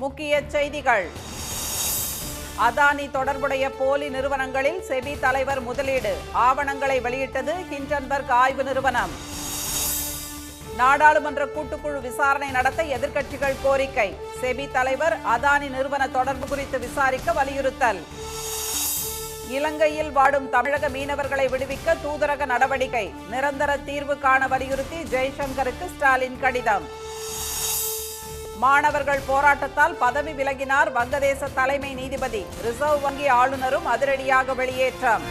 முக்கிய செய்திகள். அதானி தொடர்புடைய போலி நிறுவனங்களில் செபி தலைவர் முதலீடு, ஆவணங்களை வெளியிட்டது ஹிண்டன்பர்க் ஆய்வு நிறுவனம். நாடாளுமன்ற கூட்டுக்குழு விசாரணை நடத்த எதிர்க்கட்சிகள் கோரிக்கை, செபி தலைவர் அதானி நிறுவன தொடர்பு குறித்து விசாரிக்க வலியுறுத்தல். இலங்கையில் வாடும் தமிழக மீனவர்களை விடுவிக்க தூதரக நடவடிக்கை, நிரந்தர தீர்வு காண வலியுறுத்தி ஜெய்சங்கருக்கு ஸ்டாலின் கடிதம். மாணவர்கள் போராட்டத்தால் பதவி விலகினார் வங்கதேச தலைமை நீதிபதி, ரிசர்வ் வங்கி ஆளுநரும் அதிரடியாக வெளியேற்றம்.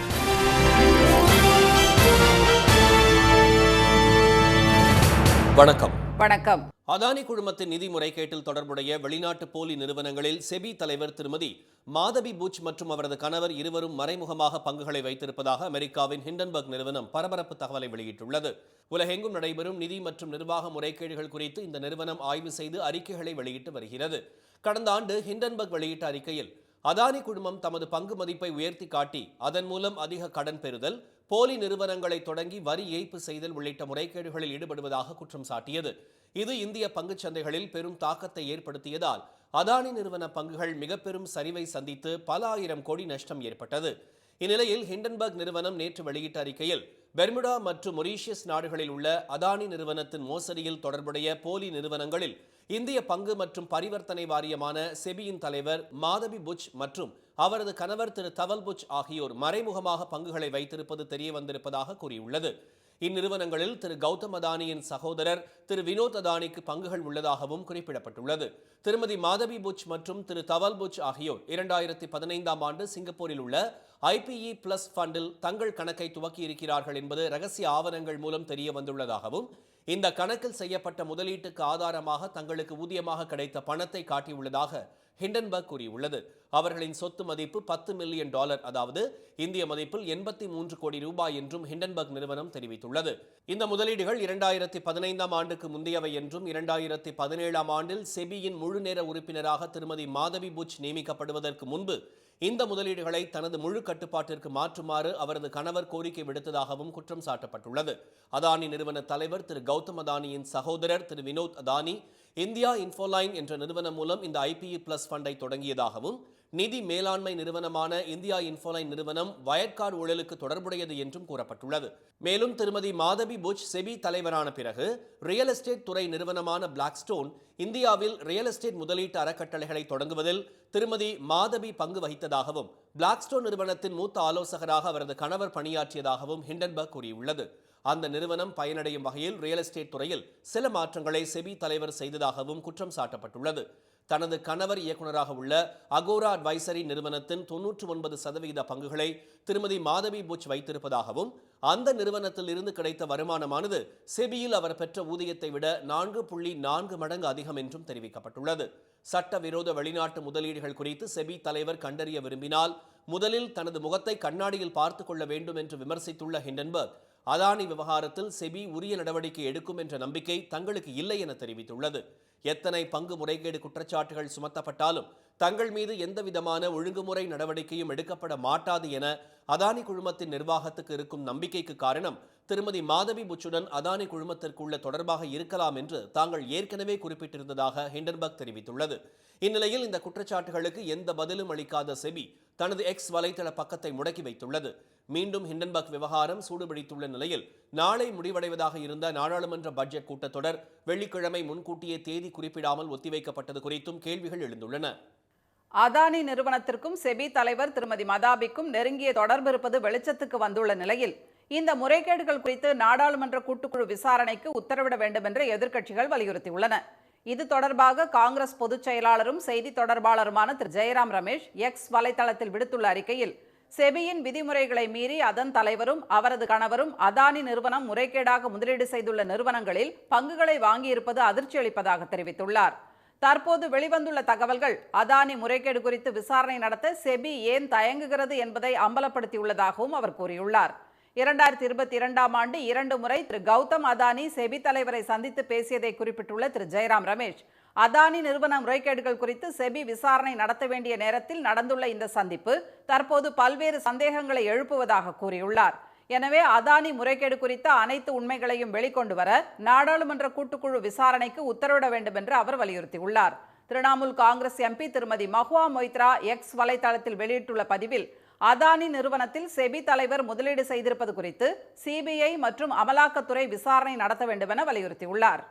வணக்கம். வணக்கம். அதானி குழுமத்தின் நிதி முறைகேட்டில் தொடர்புடைய வெளிநாட்டு போலி நிறுவனங்களில் செபி தலைவர் திருமதி மாதவி புச் மற்றும் அவரது கணவர் இருவரும் மறைமுகமாக பங்குகளை வைத்திருப்பதாக அமெரிக்காவின் ஹிண்டன்பர்க் நிறுவனம் பரபரப்பு தகவலை வெளியிட்டுள்ளது. உலகெங்கும் நடைபெறும் நிதி மற்றும் நிர்வாக முறைகேடுகள் குறித்து இந்த நிறுவனம் ஆய்வு செய்து அறிக்கைகளை வெளியிட்டு வருகிறது. கடந்த ஆண்டு ஹிண்டன்பர்க் வெளியிட்ட அறிக்கையில் அதானி குழுமம் தமது பங்கு மதிப்பை உயர்த்தி காட்டி அதன் மூலம் அதிக கடன் பெறுதல், போலி நிறுவனங்களை தொடங்கி வரி ஏய்ப்பு செய்தல் உள்ளிட்ட முறைகேடுகளில் ஈடுபடுவதாக குற்றம் சாட்டியது. இது இந்திய பங்குச் சந்தைகளில் பெரும் தாக்கத்தை ஏற்படுத்தியதால் அதானி நிறுவன பங்குகள் மிக பெரும் சரிவை சந்தித்து பல ஆயிரம் கோடி நஷ்டம் ஏற்பட்டது. இந்நிலையில் ஹிண்டன்பர்க் நிறுவனம் நேற்று வெளியிட்ட அறிக்கையில் பெர்முடா மற்றும் மொரீஷியஸ் நாடுகளில் உள்ள அதானி நிறுவனத்தின் மோசடியில் தொடர்புடைய போலி நிறுவனங்களில் இந்திய பங்கு மற்றும் பரிவர்த்தனை வாரியமான செபியின் தலைவர் மாதவி புச் மற்றும் அவரது கணவர் திரு தவல் புச் ஆகியோர் மறைமுகமாக பங்குகளை வைத்திருப்பது தெரிய வந்திருப்பதாக கூறியுள்ளது. இந்நிறுவனங்களில் திரு கௌதம் அதானியின் சகோதரர் திரு வினோத் அதானிக்கு பங்குகள் உள்ளதாகவும் குறிப்பிடப்பட்டுள்ளது. திருமதி மாதவி புச் மற்றும் திரு தவல் புச் ஆகியோர் 2015ஆம் ஆண்டு சிங்கப்பூரில் உள்ள IPE பிளஸ் ஃபண்டில் தங்கள் கணக்கை துவக்கி இருக்கிறார்கள் என்பது ரகசிய ஆவணங்கள் மூலம் தெரிய வந்துள்ளதாகவும், இந்த கணக்கில் செய்யப்பட்ட முதலீட்டுக்கு ஆதாரமாக தங்களுக்கு ஊதியமாக கிடைத்த பணத்தை காட்டியுள்ளதாக ஹிண்டன்பர்க் கூறியுள்ளது. அவர்களின் சொத்து மதிப்பு $10 மில்லியன், அதாவது இந்திய மதிப்பில் 83 கோடி ரூபாய் என்றும் ஹிண்டன்பர்க் நிறுவனம் தெரிவித்துள்ளது. இந்த முதலீடுகள் 2015ஆம் ஆண்டுக்கு முந்தையவை என்றும் 2017ஆம் ஆண்டில் செபியின் முழு நேர உறுப்பினராக திருமதி மாதவி புச் நியமிக்கப்படுவதற்கு முன்பு இந்த முதலீடுகளை தனது முழு கட்டுப்பாட்டிற்கு மாற்றுமாறு அவரது கணவர் கோரிக்கை விடுத்ததாகவும் குற்றம் சாட்டப்பட்டுள்ளது. அதானி நிறுவன தலைவர் திரு கௌதம் அதானியின் சகோதரர் திரு வினோத் அதானி இந்தியா இன்ஃபோலைன் என்ற நிறுவனம் மூலம் இந்த IPE பிளஸ் ஃபண்டை தொடங்கியதாகவும், நிதி மேலாண்மை நிறுவனமான இந்தியா இன்ஃபோலைன் நிறுவனம் வயற்காடு ஊழலுக்கு தொடர்புடையது என்றும் கூறப்பட்டுள்ளது. மேலும் திருமதி மாதவி புச் செபி தலைவரான பிறகு ரியல் எஸ்டேட் துறை நிறுவனமான பிளாக்ஸ்டோன் இந்தியாவில் ரியல் எஸ்டேட் முதலீட்டு அறக்கட்டளைகளை தொடங்குவதில் திருமதி மாதவி பங்கு வகித்ததாகவும், பிளாக்ஸ்டோன் நிறுவனத்தின் மூத்த ஆலோசகராக அவரது கணவர் பணியாற்றியதாகவும் ஹிண்டன்பர்க் கூறியுள்ளது. அந்த நிறுவனம் பயனடையும் வகையில் ரியல் எஸ்டேட் துறையில் சில மாற்றங்களை செபி தலைவர் செய்ததாகவும் குற்றம் சாட்டப்பட்டுள்ளது. தனது கணவர் இயக்குநராக உள்ள அகோரா அட்வைசரி நிறுவனத்தின் 99% பங்குகளை திருமதி மாதவி புச் வைத்திருப்பதாகவும், அந்த நிறுவனத்தில் இருந்து கிடைத்த வருமானமானது செபியில் அவர் பெற்ற ஊதியத்தை விட 4.4 மடங்கு அதிகம் என்றும் தெரிவிக்கப்பட்டுள்ளது. சட்டவிரோத வெளிநாட்டு முதலீடுகள் குறித்து செபி தலைவர் கண்டறிய விரும்பினால் முதலில் தனது முகத்தை கண்ணாடியில் பார்த்துக் கொள்ள வேண்டும் என்று விமர்சித்துள்ள ஹிண்டன்பர்க், அதானி விவகாரத்தில் செபி உரிய நடவடிக்கை எடுக்கும் என்ற நம்பிக்கை தங்களுக்கு இல்லை என தெரிவித்துள்ளது. எத்தனை பங்கு முறைகேடு குற்றச்சாட்டுகள் சுமத்தப்பட்டாலும் தங்கள் மீது எந்தவிதமான ஒழுங்குமுறை நடவடிக்கையும் எடுக்கப்பட மாட்டாது என அதானி குழுமத்தின் நிர்வாகத்துக்கு இருக்கும் நம்பிக்கைக்கு காரணம் திருமதி மாதவி புச்சுடன் அதானி குழுமத்திற்குள்ள தொடர்பாக இருக்கலாம் என்று தாங்கள் ஏற்கனவே குறிப்பிட்டிருந்ததாக ஹிண்டன்பர்க் தெரிவித்துள்ளது. இந்நிலையில் இந்த குற்றச்சாட்டுகளுக்கு எந்த பதிலும் அளிக்காத செபி தனது எக்ஸ் வலைதள பக்கத்தை முடக்கி வைத்துள்ளது. மீண்டும் ஹிண்டன்பர்க் விவகாரம் சூடுபிடித்துள்ள நிலையில் நாளை முடிவடைவதாக இருந்த நாடாளுமன்ற பட்ஜெட் கூட்டத்தொடர் வெள்ளிக்கிழமை முன்கூட்டியே தேதி குறிப்பிடாமல் ஒத்திவைக்கப்பட்டது குறித்தும் கேள்விகள் எழுந்துள்ளன. அதானி நிறுவனத்திற்கும் செபி தலைவர் திருமதி மதாபிக்கும் நெருங்கிய தொடர்பு இருப்பது வெளிச்சத்துக்கு வந்துள்ள நிலையில் இந்த முறைகேடுகள் குறித்து நாடாளுமன்ற கூட்டுக்குழு விசாரணைக்கு உத்தரவிட வேண்டும் என்று எதிர்க்கட்சிகள் வலியுறுத்தியுள்ளன. இது தொடர்பாக காங்கிரஸ் பொதுச் செயலாளரும் செய்தி தொடர்பாளருமான திரு ஜெயராம் ரமேஷ் எக்ஸ் வலைதளத்தில் விடுத்துள்ள அறிக்கையில், செபியின் விதிமுறைகளை மீறி அதன் தலைவரும் அவரது கணவரும் அதானி நிறுவனம் முறைகேடாக முதலீடு செய்துள்ள நிறுவனங்களில் பங்குகளை வாங்கியிருப்பது அதிர்ச்சி அளிப்பதாக தெரிவித்துள்ளார். தற்போது வெளிவந்துள்ள தகவல்கள் அதானி முறைகேடு குறித்து விசாரணை நடத்த செபி ஏன் தயங்குகிறது என்பதை அம்பலப்படுத்தியுள்ளதாகவும் அவர் கூறியுள்ளார். 2022ஆம் ஆண்டு 2 முறை திரு கௌதம் அதானி செபி தலைவரை சந்தித்து பேசியதை குறிப்பிட்டுள்ள திரு ஜெயராம் ரமேஷ், அதானி நிறுவன முறைகேடுகள் குறித்து செபி விசாரணை நடத்த வேண்டிய நேரத்தில் நடந்துள்ள இந்த சந்திப்பு தற்போது பல்வேறு சந்தேகங்களை எழுப்புவதாக கூறியுள்ளார். எனவே அதானி முறைகேடு குறித்த அனைத்து உண்மைகளையும் வெளிக்கொண்டு வர நாடாளுமன்ற கூட்டுக்குழு விசாரணைக்கு உத்தரவிட வேண்டும் என்று அவர் வலியுறுத்தியுள்ளார். திரிணாமுல் காங்கிரஸ் எம்பி திருமதி மஹுவா மொய்த்ரா எக்ஸ் வலைதளத்தில் வெளியிட்டுள்ள பதிவில் அதானி நிறுவனத்தில் செபி தலைவர் முதலீடு செய்திருப்பது குறித்து சிபிஐ மற்றும் அமலாக்கத்துறை விசாரணை நடத்த வேண்டும் என வலியுறுத்தியுள்ளார்.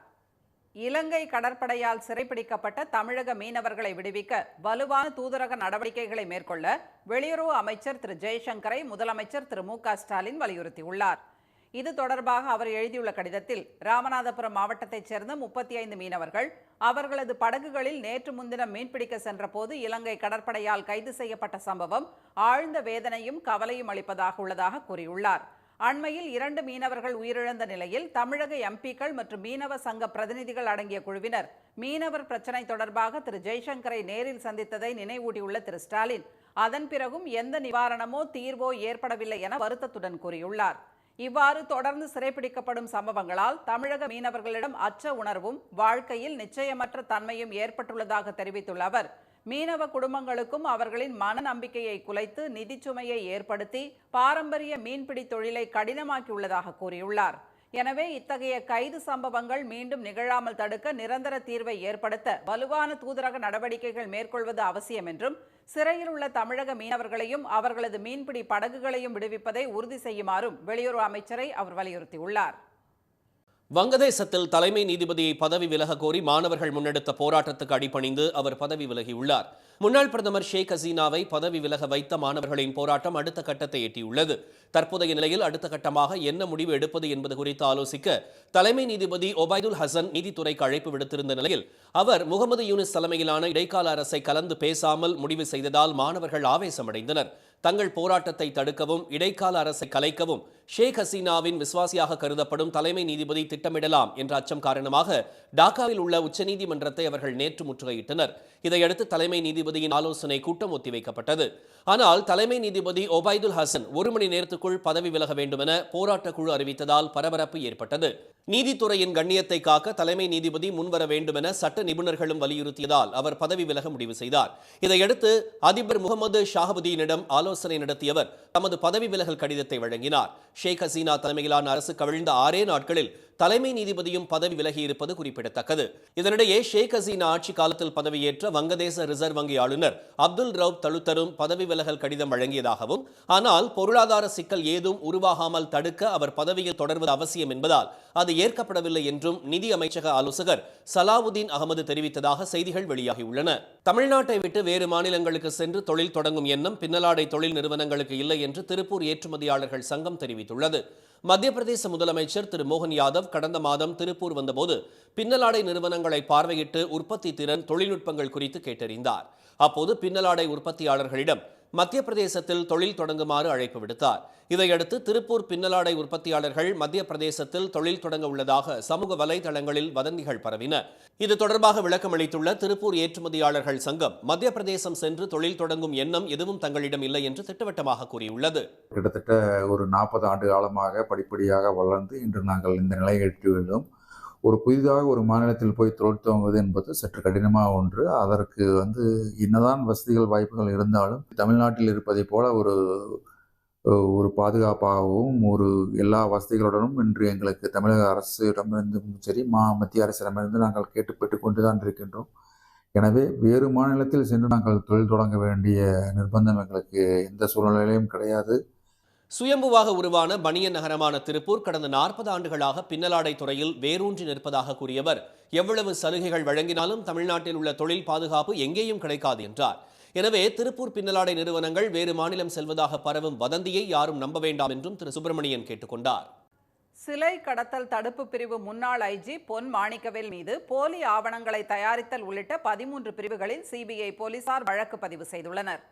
இலங்கை கடற்படையால் சிறைப்பிடிக்கப்பட்ட தமிழக மீனவர்களை விடுவிக்க வலுவான தூதரக நடவடிக்கைகளை மேற்கொள்ள வெளியுறவு அமைச்சர் திரு ஜெய்சங்கரை முதலமைச்சர் திரு மு.க.ஸ்டாலின் வலியுறுத்தியுள்ளார். இது தொடர்பாக அவர் எழுதியுள்ள கடிதத்தில் ராமநாதபுரம் மாவட்டத்தைச் சேர்ந்த 35 மீனவர்கள் அவர்களது படகுகளில் நேற்று முன்தினம் மீன்பிடிக்க சென்றபோது இலங்கை கடற்படையால் கைது செய்யப்பட்ட சம்பவம் ஆழ்ந்த வேதனையும் கவலையும் அளிப்பதாக உள்ளதாக கூறியுள்ளார். அண்மையில் 2 மீனவர்கள் உயிரிழந்த நிலையில் தமிழக எம்பிக்கள் மற்றும் மீனவ சங்க பிரதிநிதிகள் அடங்கிய குழுவினர் மீனவர் பிரச்சினை தொடர்பாக திரு ஜெய்சங்கரை நேரில் சந்தித்ததை நினைவூட்டியுள்ள திரு ஸ்டாலின் அதன் பிறகும் எந்த நிவாரணமோ தீர்வோ ஏற்படவில்லை என வருத்தத்துடன் கூறியுள்ளார். இவ்வாறு தொடர்ந்து சிறைப்பிடிக்கப்படும் சம்பவங்களால் தமிழக மீனவர்களிடம் அச்ச உணர்வும் வாழ்க்கையில் நிச்சயமற்ற தன்மையும் ஏற்பட்டுள்ளதாக தெரிவித்துள்ள அவர் மீனவ குடும்பங்களுக்கும் அவர்களின் மன நம்பிக்கையை குலைத்து நிதிச்சுமையை ஏற்படுத்தி பாரம்பரிய மீன்பிடி தொழிலை கடினமாக்கியுள்ளதாக கூறியுள்ளார். எனவே இத்தகைய கைது சம்பவங்கள் மீண்டும் நிகழாமல் தடுக்க நிரந்தர தீர்வை ஏற்படுத்த வலுவான தூதரக நடவடிக்கைகள் மேற்கொள்வது அவசியம் என்றும் சிறையில் உள்ள தமிழக மீனவர்களையும் அவர்களது மீன்பிடி படகுகளையும் விடுவிப்பதை உறுதி செய்யுமாறும் வெளியுறவு அமைச்சரை அவர் வலியுறுத்தியுள்ளார். வங்கதேசத்தில் தலைமை நீதிபதியை பதவி விலக கோரி மாணவர்கள் முன்னெடுத்த போராட்டத்துக்கு அடிபணிந்து அவர் பதவி விலகியுள்ளார். முன்னாள் பிரதமர் ஷேக் ஹசீனாவை பதவி விலக வைத்த மாணவர்களின் போராட்டம் அடுத்த கட்டத்தை எட்டியுள்ளது. தற்போதைய நிலையில் அடுத்த கட்டமாக என்ன முடிவு எடுப்பது என்பது குறித்து ஆலோசிக்க தலைமை நீதிபதி ஒபைதுல் ஹசன் நீதித்துறைக்கு அழைப்பு விடுத்திருந்த நிலையில் அவர் முகமது யூனிஸ் தலைமையிலான இடைக்கால அரசை கலந்து பேசாமல் முடிவு செய்ததால் மாணவர்கள் ஆவேசமடைந்தனர். தங்கள் போராட்டத்தை தடுக்கவும் இடைக்கால அரசை கலைக்கவும் ஷேக் ஹசீனாவின் விசுவாசியாக கருதப்படும் தலைமை நீதிபதி திட்டமிடலாம் என்ற அச்சம் காரணமாக டாக்காவில் உள்ள உச்சநீதிமன்றத்தை அவர்கள் நேற்று முற்றுகையிட்டனர். இதையடுத்து தலைமை நீதிபதியின் ஆலோசனை கூட்டம் ஒத்திவைக்கப்பட்டது. ஆனால் தலைமை நீதிபதி ஒபைதுல் ஹசன் 1 மணி நேரத்துக்குள் பதவி விலக வேண்டும் என போராட்டக் குழு அறிவித்ததால் பரபரப்பு ஏற்பட்டது. நீதித்துறையின் கண்ணியத்தை காக்க தலைமை நீதிபதி முன்வர வேண்டும் என சட்ட நிபுணர்களும் வலியுறுத்தியதால் அவர் பதவி விலக முடிவு செய்தார். இதையடுத்து அதிபர் முகமது ஷாஹபுதீனிடம் ஆலோசனை நடத்தியவர் தமது பதவி விலகல் கடிதத்தை வழங்கினார். ஷேக் ஹசீனா தலைமையிலான அரசு கவிழ்ந்த 6 நாட்களில் தலைமை நீதிபதியும் பதவி விலகியிருப்பது குறிப்பிடத்தக்கது. இதனிடையே ஷேக் ஹசீனா ஆட்சி காலத்தில் பதவியேற்ற வங்கதேச ரிசர்வ் வங்கி ஆளுநர் அப்துல் ரவுப் தலுத்தரும் பதவி விலகல் கடிதம் வழங்கியதாகவும் ஆனால் பொருளாதார சிக்கல் ஏதும் உருவாகாமல் தடுக்க அவர் பதவியில் தொடர்வது அவசியம் என்பதால் அது ஏற்கப்படவில்லை என்றும் நிதி அமைச்சக ஆலோசகர் சலாவுதீன் அகமது தெரிவித்ததாக செய்திகள் வெளியாகியுள்ளன. தமிழ்நாட்டை விட்டு வேறு மாநிலங்களுக்கு சென்று தொழில் தொடங்கும் எண்ணம் பின்னலாடை தொழில் நிறுவனங்களுக்கு இல்லை என்று திருப்பூர் ஏற்றுமதியாளர்கள் சங்கம் தெரிவித்துள்ளது. மத்திய பிரதேச முதலமைச்சர் திரு மோகன் யாதவ் கடந்த மாதம் திருப்பூர் வந்தபோது பின்னலாடை நிறுவனங்களை பார்வையிட்டு உற்பத்தி திறன் தொழில்நுட்பங்கள் குறித்து கேட்டறிந்தார். அப்போது பின்னலாடை உற்பத்தியாளர்களிடம் மத்திய பிரதேசத்தில் தொழில் தொடங்குமாறு அழைப்பு விடுத்தார். இதையடுத்து திருப்பூர் பின்னலாடை உற்பத்தியாளர்கள் மத்திய பிரதேசத்தில் தொழில் தொடங்க உள்ளதாக சமூக வலைதளங்களில் வதந்திகள் பரவின. இது தொடர்பாக விளக்கமளித்துள்ள திருப்பூர் ஏற்றுமதியாளர்கள் சங்கம் மத்திய பிரதேசம் சென்று தொழில் தொடங்கும் எண்ணம் எதுவும் தங்களிடம் இல்லை என்று திட்டவட்டமாக கூறியுள்ளது. கிட்டத்தட்ட ஒரு 40 ஆண்டு காலமாக படிப்படியாக வளர்ந்து இன்று நாங்கள் இந்த நிலையை எட்டியுள்ளோம். ஒரு புதிதாக ஒரு மாநிலத்தில் போய் தொழில் துவங்குவது என்பது சற்று கடினமாக ஒன்று. அதற்கு என்னதான் வசதிகள் வாய்ப்புகள் இருந்தாலும் தமிழ்நாட்டில் இருப்பதை போல ஒரு பாதுகாப்பாகவும் ஒரு எல்லா வசதிகளுடனும் இன்று எங்களுக்கு தமிழக அரசிடமிருந்தும் சரி மத்திய அரசிடமிருந்து நாங்கள் கேட்டு பெற்றுக்கொண்டு தான் இருக்கின்றோம். எனவே வேறு மாநிலத்தில் சென்று நாங்கள் தொழில் தொடங்க வேண்டிய நிர்பந்தம் எங்களுக்கு எந்த சூழ்நிலையிலும் கிடையாது. சுயம்புவாக உருவான பனியன் நகரமான திருப்பூர் கடந்த 40 ஆண்டுகளாக பின்னலாடை துறையில் வேரூன்றி நிற்பதாக கூறியவர் எவ்வளவு சலுகைகள் வழங்கினாலும் தமிழ்நாட்டில் உள்ள தொழில் பாதுகாப்பு எங்கேயும் கிடைக்காது என்றார். எனவே திருப்பூர் பின்னலாடை நிறுவனங்கள் வேறு மாநிலம் செல்வதாக பரவும் வதந்தியை யாரும் நம்ப வேண்டாம் என்றும் திரு சுப்பிரமணியன் கேட்டுக்கொண்டார். சிலை கடத்தல் தடுப்பு பிரிவு முன்னாள் ஐஜி பொன் மாணிக்கவேல் மீது போலி ஆவணங்களை தயாரித்தல் உள்ளிட்ட 13 பிரிவுகளில் சிபிஐ போலீசார் வழக்கு பதிவு செய்துள்ளனர்.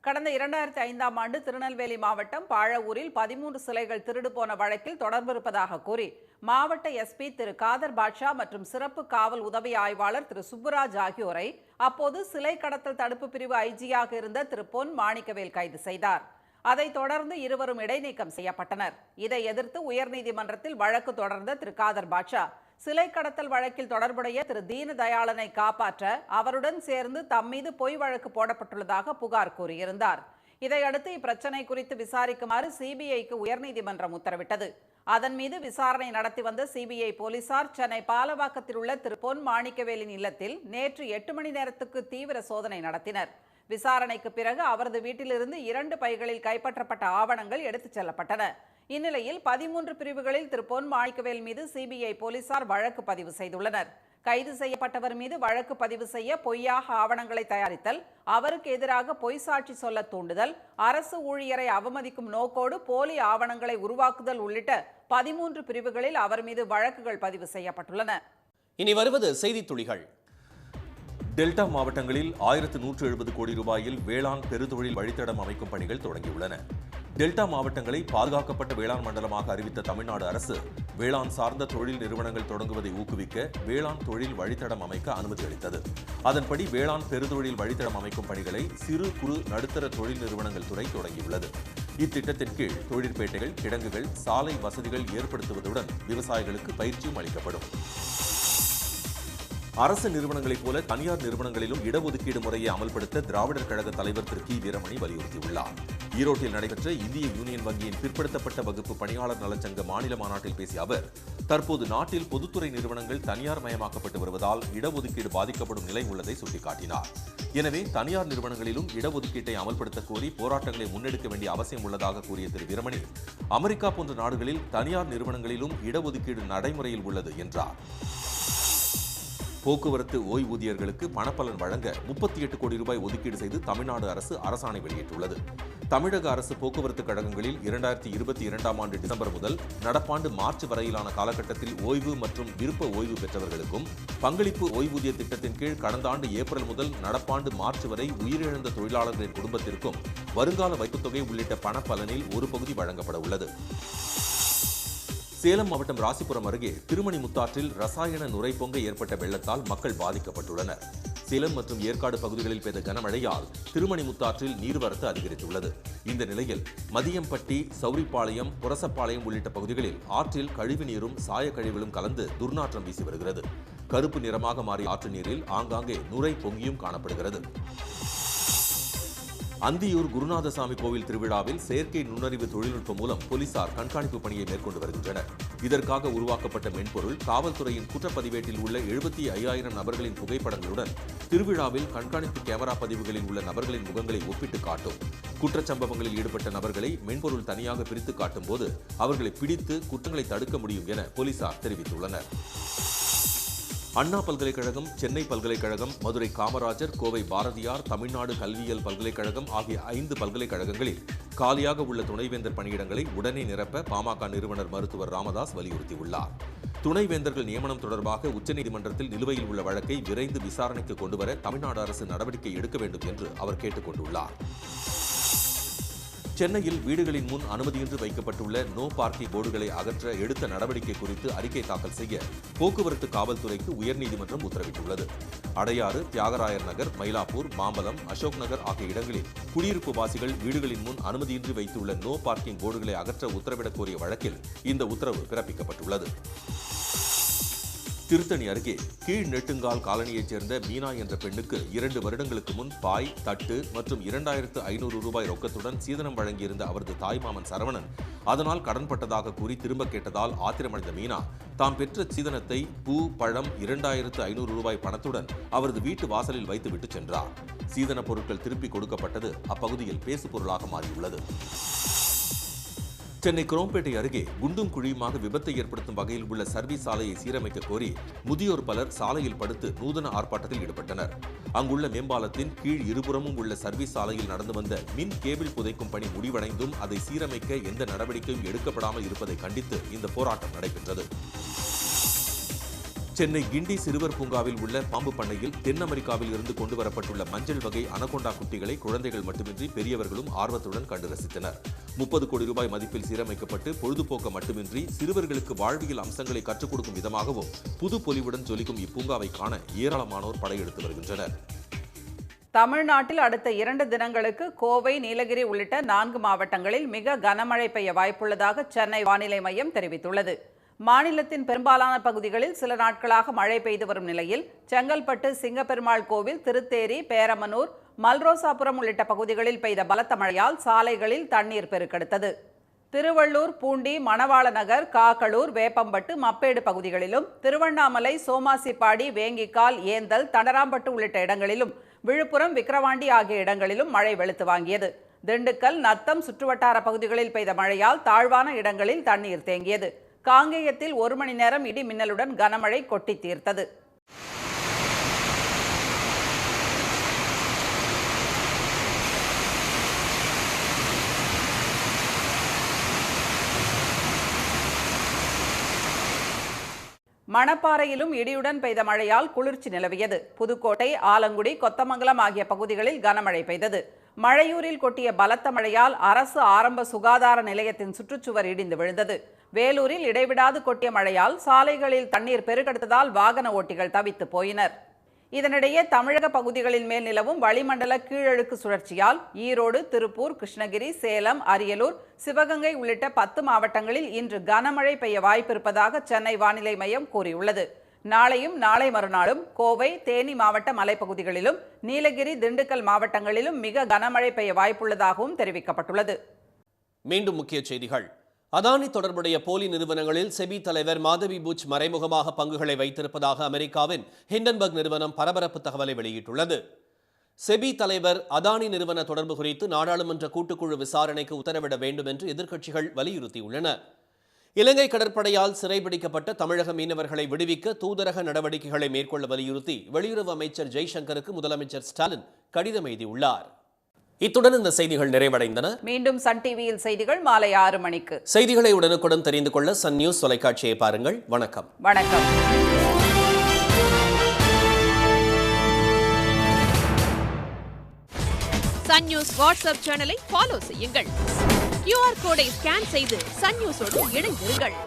கடந்த 2005ஆம் ஆண்டு திருநெல்வேலி மாவட்டம் பாழவூரில் 13 சிலைகள் திருடு போன வழக்கில் தொடர்பு இருப்பதாக கூறி மாவட்ட எஸ்பி திரு காதர் பாட்ஷா மற்றும் சிறப்பு காவல் உதவி ஆய்வாளர் திரு சுப்புராஜ் ஆகியோரை அப்போது சிலை கடத்தல் தடுப்பு பிரிவு ஐஜியாக இருந்த திரு பொன் மாணிக்கவேல் கைது செய்தார். அதைத் தொடர்ந்து இருவரும் இடைநீக்கம் செய்யப்பட்டனர். இதை எதிர்த்து உயர்நீதிமன்றத்தில் வழக்கு தொடர்ந்த திரு காதர் பாட்ஷா சிலை கடத்தல் வழக்கில் தொடர்புடைய திரு தீனதயாளனை காப்பாற்ற அவருடன் சேர்ந்து தம் மீது பொய் வழக்கு போடப்பட்டுள்ளதாக புகார் கூறியிருந்தார். இதையடுத்து இப்பிரச்சனை குறித்து விசாரிக்குமாறு சிபிஐக்கு உயர்நீதிமன்றம் உத்தரவிட்டது. அதன் மீது விசாரணை நடத்தி வந்த சிபிஐ போலீசார் சென்னை பாலவாக்கத்தில் உள்ள திரு பொன் மாணிக்கவேலின் இல்லத்தில் நேற்று 8 மணி நேரத்துக்கு தீவிர சோதனை நடத்தினர். விசாரணைக்கு பிறகு அவரது வீட்டிலிருந்து 2 பைகளில் கைப்பற்றப்பட்ட ஆவணங்கள் எடுத்துச் செல்லப்பட்டன. இந்நிலையில் 13 பிரிவுகளில் திரு பொன் மாணிக்கவேல் மீது சிபிஐ போலீசார் வழக்கு பதிவு செய்துள்ளனர். கைது செய்யப்பட்டவர் மீது வழக்கு பதிவு செய்ய பொய்யாக ஆவணங்களை தயாரித்தல், அவருக்கு எதிராக பொய் சாட்சி சொல்ல தூண்டுதல், அரசு ஊழியரை அவமதிக்கும் நோக்கோடு போலி ஆவணங்களை உருவாக்குதல் உள்ளிட்ட 13 பிரிவுகளில் அவர் மீது வழக்குகள் பதிவு செய்யப்பட்டுள்ளன. இனி வருவது செய்தித் துளிகள். டெல்டா மாவட்டங்களில் 1170 கோடி ரூபாயில் வேளாண் பெருதொழில் வழித்தடம் அமைக்கும் பணிகள் தொடங்கியுள்ளன. டெல்டா மாவட்டங்களை பாதுகாக்கப்பட்ட வேளாண் மண்டலமாக அறிவித்த தமிழ்நாடு அரசு வேளாண் சார்ந்த தொழில் நிறுவனங்கள் தொடங்குவதை ஊக்குவிக்க வேளாண் தொழில் வழித்தடம் அமைக்க அனுமதி அளித்தது. அதன்படி வேளாண் பெருதொழில் வழித்தடம் அமைக்கும் பணிகளை சிறு குறு நடுத்தர தொழில் நிறுவனங்கள் துறை தொடங்கியுள்ளது. இத்திட்டத்தின் கீழ் தொழிற்பேட்டைகள், கிடங்குகள், சாலை வசதிகள் ஏற்படுத்துவதுடன் விவசாயிகளுக்கு பயிற்சியும் அளிக்கப்படும். அரசு நிறுவனங்களைப் போல தனியார் நிறுவனங்களிலும் இடஒதுக்கீடு முறையை அமல்படுத்த திராவிடர் கழக தலைவர் திரு கி வீரமணி வலியுறுத்தியுள்ளார். ஈரோட்டில் நடைபெற்ற இந்திய யூனியன் வங்கியின் பிற்படுத்தப்பட்ட வகுப்பு பணியாளர் நலச்சங்க மாநில மாநாட்டில் பேசிய அவர், தற்போது நாட்டில் பொதுத்துறை நிறுவனங்கள் தனியார் மயமாக்கப்பட்டு வருவதால் இடஒதுக்கீடு பாதிக்கப்படும் நிலை உள்ளதை சுட்டிக்காட்டினார். எனவே தனியார் நிறுவனங்களிலும் இடஒதுக்கீட்டை அமல்படுத்த கோரி போராட்டங்களை முன்னெடுக்க வேண்டிய அவசியம் உள்ளதாக கூறிய திரு வீரமணி, அமெரிக்கா போன்ற நாடுகளில் தனியார் நிறுவனங்களிலும் இடஒதுக்கீடு நடைமுறையில் உள்ளது என்றார். போக்குவரத்து ஓய்வூதியர்களுக்கு பணப்பலன் வழங்க 38 கோடி ரூபாய் ஒதுக்கீடு செய்து தமிழ்நாடு அரசு அரசாணை வெளியிட்டுள்ளது. தமிழக அரசு போக்குவரத்து கழகங்களில் 2022ஆம் ஆண்டு டிசம்பர் முதல் நடப்பாண்டு மார்ச் வரையிலான காலகட்டத்தில் ஓய்வு மற்றும் விருப்ப ஓய்வு பெற்றவர்களுக்கும், பங்களிப்பு ஓய்வூதிய திட்டத்தின் கீழ் கடந்த ஆண்டு ஏப்ரல் முதல் நடப்பாண்டு மார்ச் வரை உயிரிழந்த தொழிலாளர்களின் குடும்பத்திற்கும் வருங்கால வைப்புத்தொகை உள்ளிட்ட பணப்பலனில் ஒரு பகுதி வழங்கப்பட உள்ளது. சேலம் மாவட்டம் ராசிபுரம் அருகே திருமணி முத்தாற்றில் ரசாயன நுரை பொங்க ஏற்பட்ட வெள்ளத்தால் மக்கள் பாதிக்கப்பட்டுள்ளனர். சேலம் மற்றும் ஏற்காடு பகுதிகளில் பெய்த கனமழையால் திருமணி முத்தாற்றில் நீர்வரத்து அதிகரித்துள்ளது. இந்த நிலையில் மதியம்பட்டி, சௌரிப்பாளையம், புரசப்பாளையம் உள்ளிட்ட பகுதிகளில் ஆற்றில் கழிவு நீரும் சாயக்கழிவுகளும் கலந்து துர்நாற்றம் வீசி வருகிறது. கருப்பு நிறமாக மாறிய ஆற்று நீரில் ஆங்காங்கே நுரை பொங்கியும் காணப்படுகிறது. அந்தியூர் குருநாதசாமி கோவில் திருவிழாவில் செயற்கை நுண்ணறிவு தொழில்நுட்பம் மூலம் போலீசார் கண்காணிப்பு பணியை மேற்கொண்டு வருகின்றனர். இதற்காக உருவாக்கப்பட்ட மென்பொருள் காவல்துறையின் குற்றப்பதிவேட்டில் உள்ள 75,000 நபர்களின் புகைப்படங்களுடன் திருவிழாவில் கண்காணிப்பு கேமரா பதிவுகளில் உள்ள நபர்களின் முகங்களை ஒப்பிட்டு காட்டும். குற்றச்சம்பவங்களில் ஈடுபட்ட நபர்களை மென்பொருள் தனியாக பிரித்து காட்டும் போது அவர்களை பிடித்து குற்றங்களை தடுக்க முடியும் என போலீசார் தெரிவித்துள்ளனர். அண்ணா பல்கலைக்கழகம், சென்னை பல்கலைக்கழகம், மதுரை காமராஜர், கோவை பாரதியார், தமிழ்நாடு கல்வியியல் பல்கலைக்கழகம் ஆகிய 5 பல்கலைக்கழகங்களில் காலியாக உள்ள துணைவேந்தர் பணியிடங்களை உடனே நிரப்ப பாமக நிறுவனர் மருத்துவர் ராமதாஸ் வலியுறுத்தியுள்ளார். துணைவேந்தர்கள் நியமனம் தொடர்பாக உச்சநீதிமன்றத்தில் நிலுவையில் உள்ள வழக்கை விரைந்து விசாரணைக்கு கொண்டுவர தமிழ்நாடு அரசு நடவடிக்கை எடுக்க வேண்டும் என்று அவர் கேட்டுக் கொண்டுள்ளார். சென்னையில் வீடுகளின் முன் அனுமதியின்றி வைக்கப்பட்டுள்ள நோ பார்க்கிங் போர்டுகளை அகற்ற எடுத்த நடவடிக்கை குறித்து அறிக்கை தாக்கல் செய்ய போக்குவரத்து காவல்துறைக்கு உயர்நீதிமன்றம் உத்தரவிட்டுள்ளது. அடையாறு, தியாகராயர் நகர், மயிலாப்பூர், மாம்பலம், அசோக் நகர் ஆகிய இடங்களில் குடியிருப்பு வாசிகள் வீடுகளின் முன் அனுமதியின்றி வைத்துள்ள நோ பார்க்கிங் போர்டுகளை அகற்ற உத்தரவிடக் கோரிய வழக்கில் இந்த உத்தரவு பிறப்பிக்கப்பட்டுள்ளது. திருத்தணி அருகே கீழ் நெட்டுங்கால் காலனியைச் சேர்ந்த மீனா என்ற பெண்ணுக்கு 2 வருடங்களுக்கு முன் பாய், தட்டு மற்றும் 2500 ரூபாய் ரொக்கத்துடன் சீதனம் வழங்கியிருந்த அவரது தாய்மாமன் சரவணன் அதனால் கடன்பட்டதாக கூறி திரும்ப கேட்டதால் ஆத்திரமடைந்த மீனா தாம் பெற்ற சீதனத்தை பூ, பழம், 2500 ரூபாய் பணத்துடன் அவரது வீட்டு வாசலில் வைத்துவிட்டு சென்றார். சீதன பொருட்கள் திருப்பி கொடுக்கப்பட்டது அப்பகுதியில் பேசுபொருளாக மாறியுள்ளது. சென்னை குரோம்பேட்டை அருகே குண்டும் குழியுமாக விபத்தை ஏற்படுத்தும் வகையில் உள்ள சர்வீஸ் சாலையை சீரமைக்க கோரி முதியோர் பலர் சாலையில் படுத்து நூதன ஆர்ப்பாட்டத்தில் ஈடுபட்டனர். அங்குள்ள மேம்பாலத்தின் கீழ் இருபுறமும் உள்ள சர்வீஸ் சாலையில் நடந்து வந்த மின் கேபிள் புதைக்கும் பணி முடிவடைந்தும் அதை சீரமைக்க எந்த நடவடிக்கையும் எடுக்கப்படாமல் இருப்பதை கண்டித்து இந்த போராட்டம் நடைபெற்றது. சென்னை கிண்டி சிறுவர் பூங்காவில் உள்ள பாம்பு பண்ணையில் தென் அமெரிக்காவில் இருந்து கொண்டு வரப்பட்டுள்ள மஞ்சள் வகை அனகொண்டா குட்டிகளை குழந்தைகள் மட்டுமின்றி பெரியவர்களும் ஆர்வத்துடன் கண்டு ரசித்தனர். 30 கோடி ரூபாய் மதிப்பில் சீரமைக்கப்பட்டு பொழுதுபோக்க மட்டுமின்றி சிறுவர்களுக்கு வாழ்வியல் அம்சங்களை கற்றுக் கொடுக்கும் விதமாகவும் புது பொலிவுடன் ஜொலிக்கும் இப்பூங்காவை காண ஏராளமானோர் படையெடுத்து வருகின்றனர். தமிழ்நாட்டில் அடுத்த 2 தினங்களுக்கு கோவை, நீலகிரி உள்ளிட்ட 4 மாவட்டங்களில் மிக கனமழை பெய்ய வாய்ப்புள்ளதாக சென்னை வானிலை மையம் தெரிவித்துள்ளது. மாநிலத்தின் பெரும்பாலான பகுதிகளில் சில நாட்களாக மழை பெய்து வரும் நிலையில் செங்கல்பட்டு, சிங்கப்பெருமாள் கோவில், திருத்தேரி, பேரமனூர், மல்ரோசாபுரம் உள்ளிட்ட பகுதிகளில் பெய்த பலத்த மழையால் சாலைகளில் தண்ணீர் பெருக்கெடுத்தது. திருவள்ளூர், பூண்டி, மணவாள நகர், காக்களூர், வேப்பம்பட்டு, மப்பேடு பகுதிகளிலும், திருவண்ணாமலை, சோமாசிப்பாடி, வேங்கிக்கால், ஏந்தல், தண்டராம்பட்டு உள்ளிட்ட இடங்களிலும், விழுப்புரம், விக்கிரவாண்டி ஆகிய இடங்களிலும் மழை வெளுத்து வாங்கியது. திண்டுக்கல், நத்தம் சுற்றுவட்டார பகுதிகளில் பெய்த மழையால் தாழ்வான இடங்களில் தண்ணீர் தேங்கியது. காங்கேயத்தில் 1 மணி நேரம் இடி மின்னலுடன் கனமழை கொட்டி தீர்த்தது. மணப்பாறையிலும் இடியுடன் பெய்த மழையால் குளிர்ச்சி நிலவியது. புதுக்கோட்டை, ஆலங்குடி, கொத்தமங்கலம் ஆகிய பகுதிகளில் கனமழை பெய்தது. மழையூரில் கொட்டிய பலத்த மழையால் அரசு ஆரம்ப சுகாதார நிலையத்தின் சுற்றுச்சுவர் இடிந்து விழுந்தது. வேலூரில் இடைவிடாது கொட்டிய மழையால் சாலைகளில் தண்ணீர் பெருக்கெடுத்ததால் வாகன ஓட்டிகள் தவித்து போயினர். இதனிடையே தமிழக பகுதிகளின் மேல் நிலவும் வளிமண்டல கீழடுக்கு சுழற்சியால் ஈரோடு, திருப்பூர், கிருஷ்ணகிரி, சேலம், அரியலூர், சிவகங்கை உள்ளிட்ட 10 மாவட்டங்களில் இன்று கனமழை பெய்ய வாய்ப்பிருப்பதாக சென்னை வானிலை மையம் கூறியுள்ளது. நாளையும் நாளை மறுநாளும் கோவை, தேனி மாவட்ட மலைப்பகுதிகளிலும், நீலகிரி, திண்டுக்கல் மாவட்டங்களிலும் மிக கனமழை பெய்ய வாய்ப்புள்ளதாகவும் தெரிவிக்கப்பட்டுள்ளது. மீண்டும் முக்கிய செய்திகள். அதானி தொடர்புடைய போலி நிறுவனங்களில் செபி தலைவர் மாதவி பூச் மறைமுகமாக பங்குகளை வைத்திருப்பதாக அமெரிக்காவின் ஹிண்டன்பர்க் நிறுவனம் பரபரப்பு தகவலை வெளியிட்டுள்ளது. செபி தலைவர் அதானி நிறுவன தொடர்பு குறித்து நாடாளுமன்ற கூட்டுக்குழு விசாரணைக்கு உத்தரவிட வேண்டும் என்று எதிர்க்கட்சிகள் வலியுறுத்தியுள்ளன. இலங்கை கடற்படையால் சிறைபிடிக்கப்பட்ட தமிழக மீனவர்களை விடுவிக்க தூதரக நடவடிக்கைகளை மேற்கொள்ள வலியுறுத்தி வெளியுறவு அமைச்சர் ஜெய்சங்கருக்கு முதலமைச்சர் ஸ்டாலின் கடிதம் எழுதியுள்ளார். இத்துடன் இந்த செய்திகள் நிறைவடைந்தன. மீண்டும் சன் டிவியில் செய்திகள் மாலை 6 மணிக்கு. செய்திகளை உடனுக்குடன் தெரிந்து கொள்ள சன் நியூஸ் தொலைக்காட்சியை பாருங்கள். வணக்கம். வணக்கம். சன் நியூஸ் வாட்ஸ்அப் சேனலை ஃபாலோ செய்யுங்கள். QR கோடை ஸ்கேன் செய்து சன் நியூஸோடு இணைந்திருங்கள்.